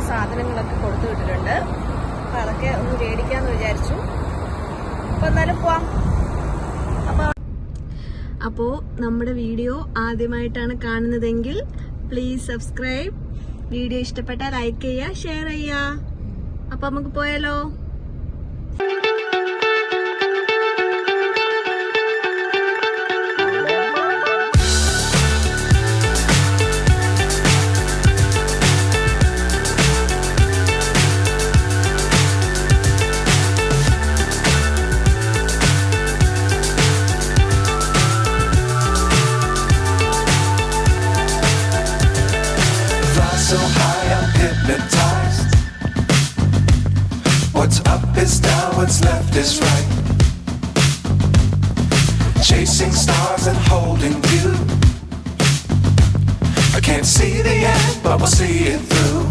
സാധനങ്ങളൊക്കെ കൊടുത്തു വിട്ടിട്ടുണ്ട്. അപ്പം അതൊക്കെ ഒന്ന് മേടിക്കാമെന്ന് വിചാരിച്ചു. അപ്പം എന്നാലും പോവാം. അപ്പോൾ നമ്മുടെ വീഡിയോ ആദ്യമായിട്ടാണ് കാണുന്നതെങ്കിൽ പ്ലീസ് സബ്സ്ക്രൈബ്. വീഡിയോ ഇഷ്ടപ്പെട്ടാൽ ലൈക്ക് ചെയ്യുക, ഷെയർ ചെയ്യുക. അപ്പൊ നമുക്ക് പോയാലോ? So high I'm hypnotized. What's up is down, what's left is right. Chasing stars and holding you. I can't see the end, but we'll see it through.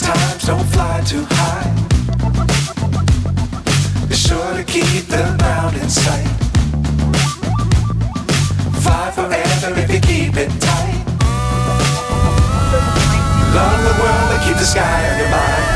Times don't fly too high. Be sure to keep the ground in sight. Fly forever if you keep it tight. Love the world and keep the sky on your mind.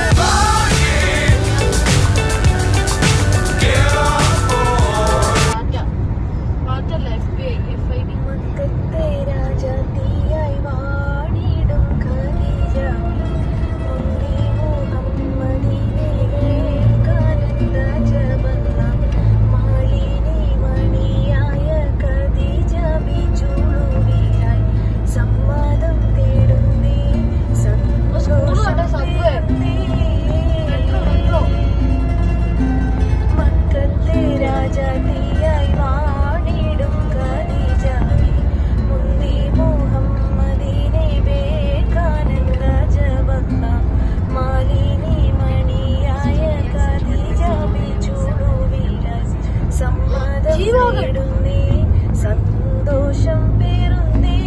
സന്തോഷം പേരുന്നേ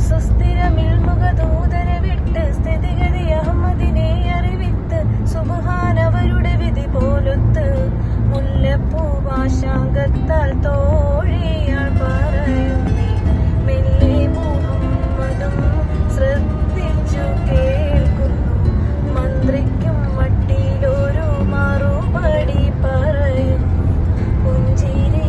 സുസ്ഥിരമിൽമുഖദൂതര വിട്ട് സ്ഥിതിഗതി അഹമ്മദിനെ അറിവിത്ത് സുബ്ഹാനവരുടെ വിധി പോലൊത്ത് മുല്ലപ്പൂവാശാങ്കത്താൽ തോഴിയാൾ പറയുന്നേ മെല്ലെ മുഹമ്മദും ശ്രദ്ധിച്ചു കേൾക്കുന്നു മന്ത്രിക്കും മട്ടിലൊരു മറുപടി പറയുന്നു പുഞ്ചിരി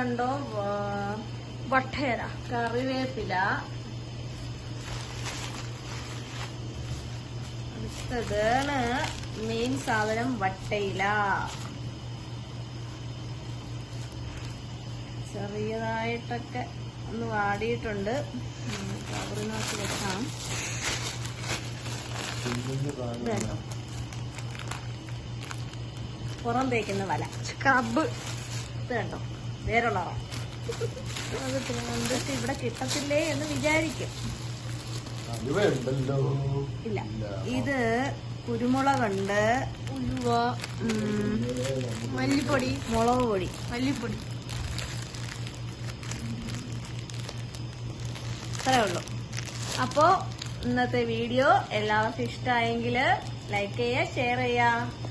കണ്ടോ, വട്ടേര, കറിവേപ്പില. അടുത്തതാണ് മെയിൻ സാധനം, വട്ടയില. ചെറിയതായിട്ടൊക്കെ ഒന്ന് വാടിയിട്ടുണ്ട്. കവറിനകത്ത് വെക്കാം. പുറം തേക്കുന്ന വല, സ്ക്രബ്. ഇത് കണ്ടോ, വേറുള്ളറ. എന്നിട്ട് ഇവിടെ കിട്ടത്തില്ലേ എന്ന് വിചാരിക്കും. ഇല്ല, ഇത് കുരുമുളകുണ്ട്, ഉലുവ, മല്ലിപ്പൊടി, മുളക് പൊടി, മല്ലിപ്പൊടി. അത്രേ ഉള്ളൂ. അപ്പോ ഇന്നത്തെ വീഡിയോ എല്ലാവർക്കും ഇഷ്ടമായെങ്കിൽ ലൈക്ക് ചെയ്യുക, ഷെയർ ചെയ്യുക.